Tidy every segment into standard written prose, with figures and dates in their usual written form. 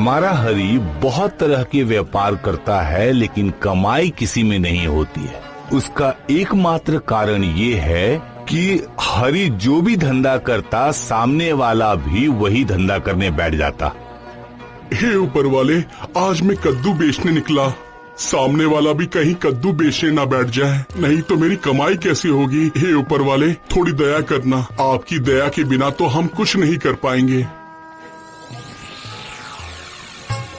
हमारा हरी बहुत तरह के व्यापार करता है, लेकिन कमाई किसी में नहीं होती है। उसका एकमात्र कारण ये है कि हरी जो भी धंधा करता, सामने वाला भी वही धंधा करने बैठ जाता। हे ऊपर वाले, आज मैं कद्दू बेचने निकला, सामने वाला भी कहीं कद्दू बेचने ना बैठ जाए, नहीं तो मेरी कमाई कैसी होगी। हे ऊपर वाले, थोड़ी दया करना, आपकी दया के बिना तो हम कुछ नहीं कर पाएंगे।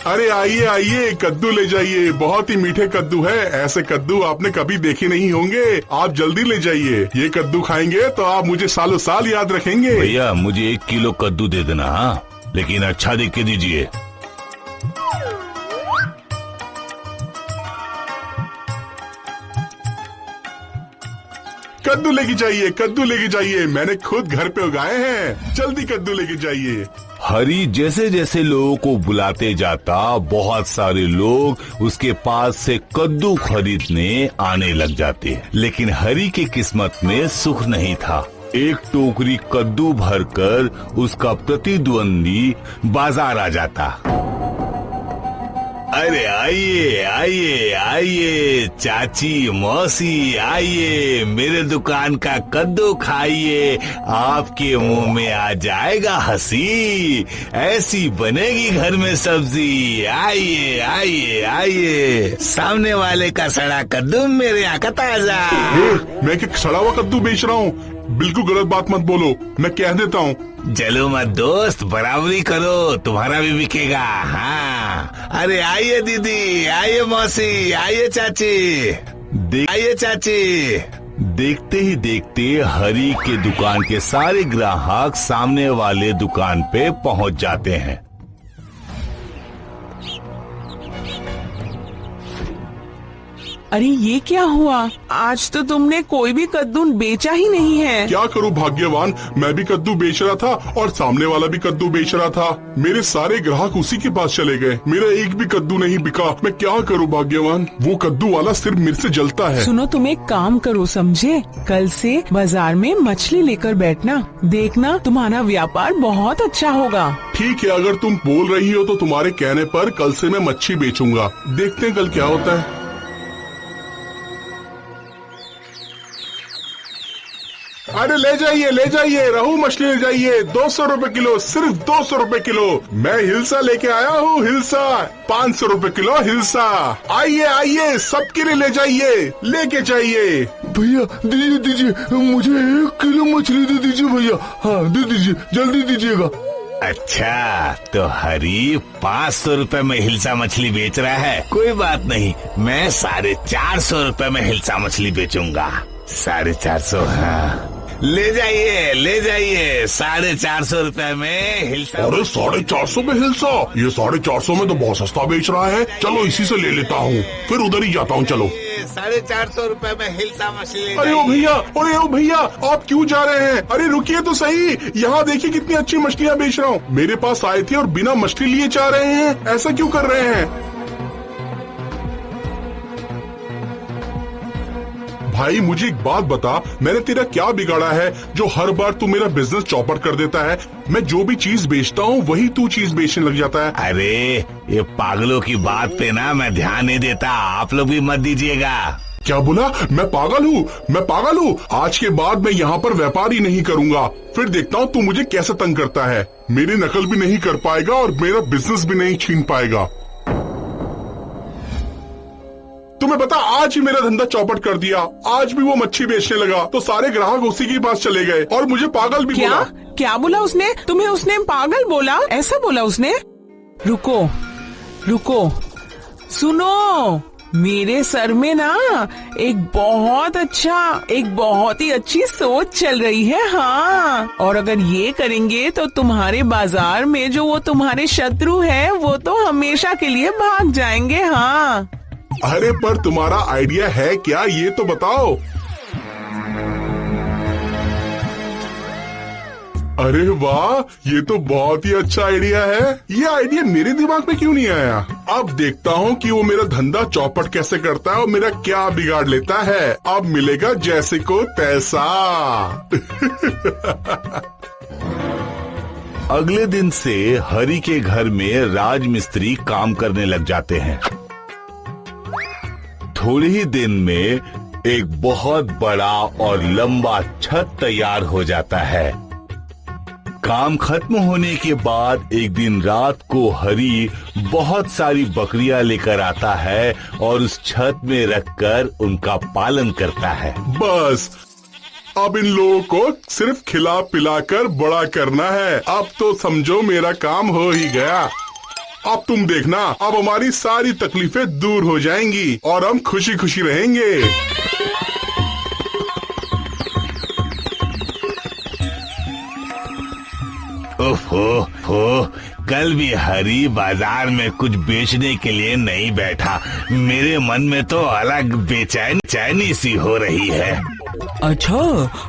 अरे आइए आइए, कद्दू ले जाइए, बहुत ही मीठे कद्दू है। ऐसे कद्दू आपने कभी देखे नहीं होंगे, आप जल्दी ले जाइए। ये कद्दू खाएंगे तो आप मुझे सालों साल याद रखेंगे। भैया मुझे 1 किलो कद्दू दे देना, हाँ, लेकिन अच्छा देख के दीजिए। कद्दू लेके जाइए, कद्दू लेके जाइए, मैंने खुद घर पे उगाए हैं, जल्दी कद्दू लेके जाइए। हरी जैसे जैसे लोगों को बुलाते जाता, बहुत सारे लोग उसके पास से कद्दू खरीदने आने लग जाते। लेकिन हरी की किस्मत में सुख नहीं था। एक टोकरी कद्दू भरकर उसका प्रतिद्वंदी बाजार आ जाता। अरे आइए आइए आइए चाची मौसी, आइए मेरे दुकान का कद्दू खाइए, आपके मुंह में आ जाएगा हंसी, ऐसी बनेगी घर में सब्जी। आइए आइए आइए, सामने वाले का सड़ा कद्दू मेरे यहाँ का ताजा। मैं क्या सड़ा हुआ कद्दू बेच रहा हूँ? बिल्कुल गलत बात मत बोलो, मैं कह देता हूँ। चलो मत दोस्त, बराबरी करो, तुम्हारा भी बिकेगा। हाँ, अरे आइए दीदी, आइए मौसी, आइए चाची, आइए चाची। देखते ही देखते हरी के दुकान के सारे ग्राहक सामने वाले दुकान पे पहुंच जाते हैं। अरे ये क्या हुआ? आज तो तुमने कोई भी कद्दू बेचा ही नहीं है। क्या करूं भाग्यवान, मैं भी कद्दू बेच रहा था और सामने वाला भी कद्दू बेच रहा था। मेरे सारे ग्राहक उसी के पास चले गए, मेरा एक भी कद्दू नहीं बिका। मैं क्या करूं भाग्यवान, वो कद्दू वाला सिर्फ मेरे से जलता है। सुनो, तुम एक काम करो समझे, कल से बाजार में मछली लेकर बैठना, देखना तुम्हारा व्यापार बहुत अच्छा होगा। ठीक है, अगर तुम बोल रही हो तो तुम्हारे कहने पर कल से मैं मच्छी बेचूंगा। देखते हैं कल क्या होता है। अरे ले जाइए, रहू मछली ले जाइए, 200 रुपए किलो, सिर्फ 200 रुपए किलो। मैं हिलसा लेके आया हूँ, हिलसा 500 रुपए किलो हिलसा। आइए आइए, सबके लिए ले जाइए, लेके जाइए। भैया दीजिए, मुझे 1 किलो मछली दे दीजिए भैया। हाँ दे दीजिए, जल्दी दीजिएगा। अच्छा, तो हरी 500 रुपए में हिलसा मछली बेच रहा है। कोई बात नहीं, मैं 450 रुपए में हिलसा मछली बेचूंगा। 450, हाँ ले जाइए 450 रुपए में हिलसा। अरे 450 में हिलसा, ये 450 में तो बहुत सस्ता बेच रहा है। चलो इसी से ले लेता हूँ, फिर उधर ही जाता हूँ। चलो 450 रुपए में हिलसा मछली। अरे ओ भैया, आप क्यों जा रहे हैं? अरे रुकिए तो सही, यहाँ देखिए कितनी अच्छी मछलियाँ बेच रहा हूँ। मेरे पास आए थे और बिना मछली लिए जा रहे हैं, ऐसा क्यों कर रहे हैं? भाई मुझे एक बात बता, मैंने तेरा क्या बिगाड़ा है जो हर बार तू मेरा बिजनेस चौपट कर देता है? मैं जो भी चीज बेचता हूँ वही तू चीज बेचने लग जाता है। अरे ये पागलों की बात पे ना मैं ध्यान नहीं देता, आप लोग भी मत दीजिएगा। क्या बोला? मैं पागल हूँ? आज के बाद मैं यहाँ पर व्यापार ही नहीं करूँगा। फिर देखता हूँ तू मुझे कैसे तंग करता है। मेरी नकल भी नहीं कर पाएगा और मेरा बिजनेस भी नहीं छीन पाएगा। तुम्हें पता, आज ही मेरा धंधा चौपट कर दिया। आज भी वो मच्छी बेचने लगा तो सारे ग्राहक उसी के पास चले गए और मुझे पागल भी बोला। क्या बोला उसने? तुम्हें उसने पागल बोला? ऐसा बोला उसने? रुको, सुनो, मेरे सर में ना एक बहुत ही अच्छी सोच चल रही है। हाँ, और अगर ये करेंगे तो तुम्हारे बाजार में जो वो तुम्हारे शत्रु है वो तो हमेशा के लिए भाग जाएंगे। हाँ, अरे पर तुम्हारा आइडिया है क्या, ये तो बताओ। अरे वाह, ये तो बहुत ही अच्छा आइडिया है। ये आइडिया मेरे दिमाग में क्यों नहीं आया? अब देखता हूँ कि वो मेरा धंधा चौपट कैसे करता है और मेरा क्या बिगाड़ लेता है। अब मिलेगा जैसे को तैसा। अगले दिन से हरि के घर में राजमिस्त्री काम करने लग जाते हैं। थोड़े ही दिन में एक बहुत बड़ा और लंबा छत तैयार हो जाता है। काम खत्म होने के बाद एक दिन रात को हरि बहुत सारी बकरियां लेकर आता है और उस छत में रखकर उनका पालन करता है। बस अब इन लोगों को सिर्फ खिला पिलाकर बड़ा करना है। अब तो समझो मेरा काम हो ही गया। अब तुम देखना, अब हमारी सारी तकलीफें दूर हो जाएंगी और हम खुशी खुशी रहेंगे। ओहो, कल भी हरि बाजार में कुछ बेचने के लिए नहीं बैठा। मेरे मन में तो अलग बेचैनी सी हो रही है। अच्छा,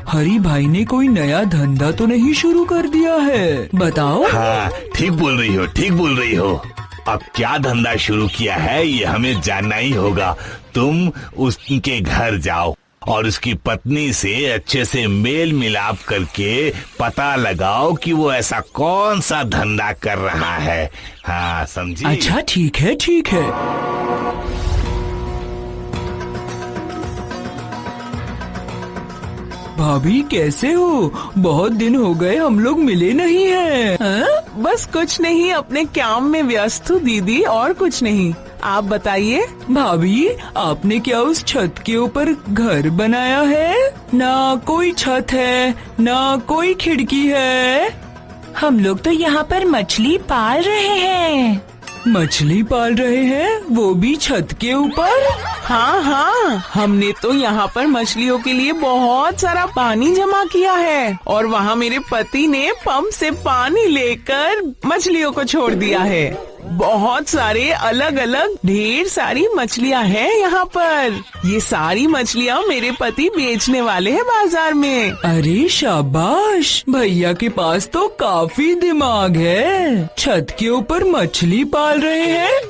हरि भाई ने कोई नया धंधा तो नहीं शुरू कर दिया है? बताओ। हाँ, ठीक बोल रही हो। अब क्या धंधा शुरू किया है ये हमें जानना ही होगा। तुम उसके घर जाओ और उसकी पत्नी से अच्छे से मेल मिलाप करके पता लगाओ कि वो ऐसा कौन सा धंधा कर रहा है। हाँ, समझी? अच्छा, ठीक है। भाभी कैसे हो? बहुत दिन हो गए, हम लोग मिले नहीं हैं। बस कुछ नहीं, अपने काम में व्यस्त हूँ दीदी, और कुछ नहीं। आप बताइए। भाभी, आपने क्या उस छत के ऊपर घर बनाया है? ना कोई छत है, ना कोई खिड़की है। हम लोग तो यहाँ पर मछली पाल रहे हैं। मछली पाल रहे हैं, वो भी छत के ऊपर? हाँ, हमने तो यहाँ पर मछलियों के लिए बहुत सारा पानी जमा किया है और वहाँ मेरे पति ने पंप से पानी लेकर मछलियों को छोड़ दिया है। बहुत सारे अलग अलग ढेर सारी मछलियाँ हैं यहाँ पर। ये सारी मछलियाँ मेरे पति बेचने वाले हैं बाजार में। अरे शाबाश, भैया के पास तो काफी दिमाग है। छत के ऊपर मछली पाल रहे हैं।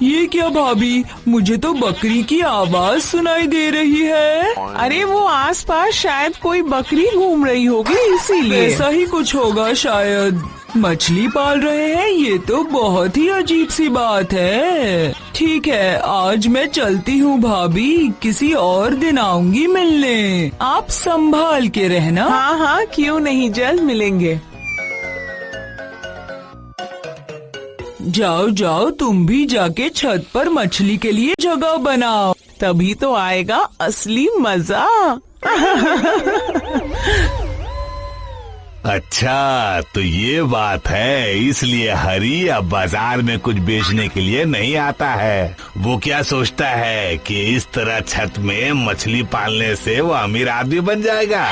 ये क्या भाभी, मुझे तो बकरी की आवाज सुनाई दे रही है। अरे वो आसपास शायद कोई बकरी घूम रही होगी, इसीलिए। ऐसा ही कुछ होगा शायद। मछली पाल रहे हैं, ये तो बहुत ही अजीब सी बात है। ठीक है, आज मैं चलती हूँ भाभी, किसी और दिन आऊंगी मिलने। आप संभाल के रहना। हाँ, क्यों नहीं, जल्द मिलेंगे। जाओ, तुम भी जाके छत पर मछली के लिए जगह बनाओ, तभी तो आएगा असली मजा। अच्छा, तो ये बात है, इसलिए हरि अब बाजार में कुछ बेचने के लिए नहीं आता है। वो क्या सोचता है कि इस तरह छत में मछली पालने से वो अमीर आदमी बन जाएगा।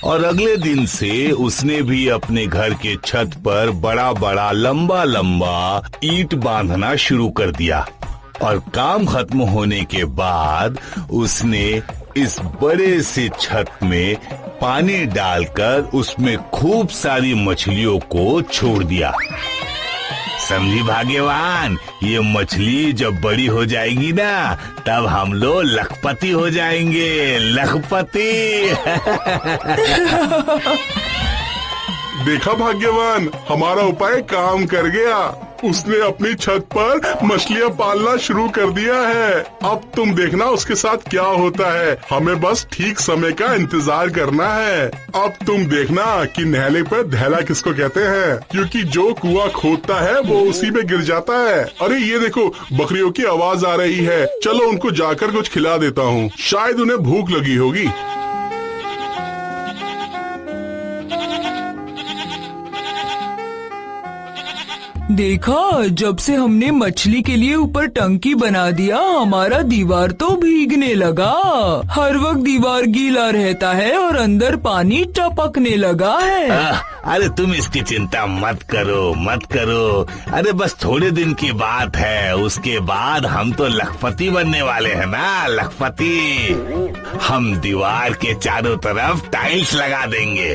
और अगले दिन से उसने भी अपने घर के छत पर बड़ा बड़ा लंबा ईंट बांधना शुरू कर दिया। और काम खत्म होने के बाद उसने इस बड़े से छत में पानी डालकर उसमें खूब सारी मछलियों को छोड़ दिया। समझी भाग्यवान, ये मछली जब बड़ी हो जाएगी ना, तब हम लोग लखपति हो जाएंगे। लखपति। देखा भाग्यवान, हमारा उपाय काम कर गया। उसने अपनी छत पर मछलियाँ पालना शुरू कर दिया है। अब तुम देखना उसके साथ क्या होता है। हमें बस ठीक समय का इंतजार करना है। अब तुम देखना कि नहले पर धैला किसको कहते हैं, क्योंकि जो कुआं खोदता है वो उसी में गिर जाता है। अरे ये देखो, बकरियों की आवाज आ रही है। चलो उनको जाकर कुछ खिला देता हूँ, शायद उन्हें भूख लगी होगी। देखा, जब से हमने मछली के लिए ऊपर टंकी बना दिया, हमारा दीवार तो भीगने लगा। हर वक्त दीवार गीला रहता है और अंदर पानी टपकने लगा है। अरे तुम इसकी चिंता मत करो। अरे बस थोड़े दिन की बात है, उसके बाद हम तो लखपति बनने वाले हैं ना। लखपति, हम दीवार के चारों तरफ टाइल्स लगा देंगे।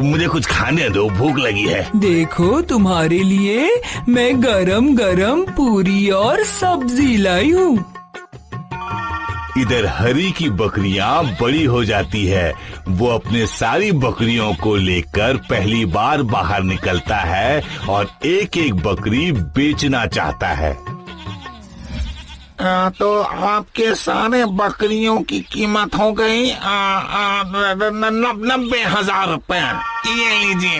मुझे कुछ खाने दो, भूख लगी है। देखो, तुम्हारे लिए मैं गरम गरम पूरी और सब्जी लाई हूँ। इधर हरी की बकरियां बड़ी हो जाती है। वो अपने सारी बकरियों को लेकर पहली बार बाहर निकलता है और एक एक बकरी बेचना चाहता है। तो आपके सारे बकरियों की कीमत हो गई 90,000 रुपए। ये लीजिए।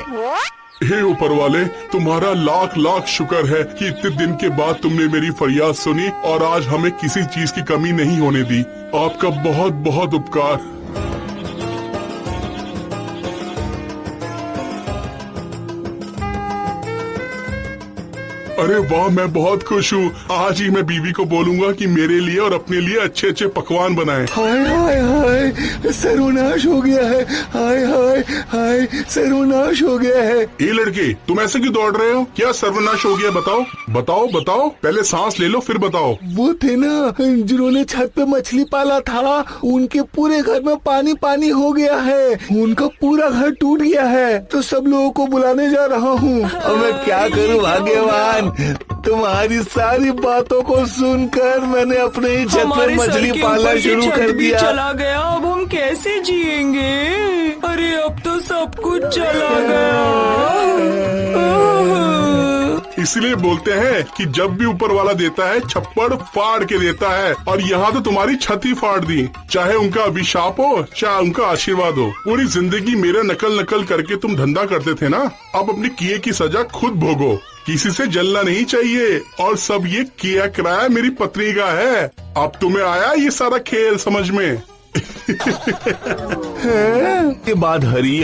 हे ऊपर वाले, तुम्हारा लाख लाख शुक्र है कि इतने दिन के बाद तुमने मेरी फरियाद सुनी और आज हमें किसी चीज की कमी नहीं होने दी। आपका बहुत बहुत उपकार। अरे वाह, मैं बहुत खुश हूँ। आज ही मैं बीवी को बोलूंगा कि मेरे लिए और अपने लिए अच्छे अच्छे पकवान बनाए। हाय हाय हाय, सर्वनाश हो गया है। हाय हाय हाय, सर्वनाश हो गया है। ये लड़के, तुम ऐसे क्यों दौड़ रहे हो? क्या सर्वनाश हो गया? बताओ बताओ बताओ, पहले सांस ले लो फिर बताओ। वो थे ना जिन्होंने छत पे मछली पाला था, उनके पूरे घर में पानी पानी हो गया है। उनका पूरा घर टूट गया है, तो सब लोगों को बुलाने जा रहा हूँ। और मैं क्या करूँ भाग्यवान, तुम्हारी सारी बातों को सुनकर मैंने अपने ही छत पे हमारे सर मछली के पालना ऊपर से शुरू छत कर भी दिया। चला गया, अब हम कैसे जिएंगे? अरे अब तो सब कुछ चला गया। इसलिए बोलते हैं कि जब भी ऊपर वाला देता है छप्पड़ फाड़ के देता है, और यहाँ तो तुम्हारी छत ही फाड़ दी। चाहे उनका अभिशाप हो चाहे उनका आशीर्वाद हो, पूरी जिंदगी मेरा नकल नकल करके तुम धंधा करते थे ना। अब अपने किए की सजा खुद भोगो। किसी से जलना नहीं चाहिए, और सब ये किया कराया मेरी पत्नी का है। अब तुम्हें आया ये सारा खेल समझ में? के बाद हरी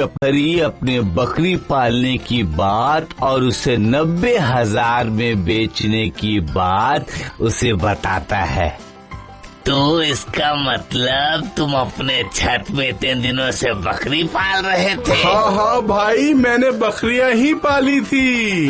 अपने बकरी पालने की बात और उसे 90,000 में बेचने की बात उसे बताता है। तो इसका मतलब तुम अपने छत पे इतने दिनों से बकरी पाल रहे थे? हाँ हाँ भाई, मैंने बकरियां ही पाली थी।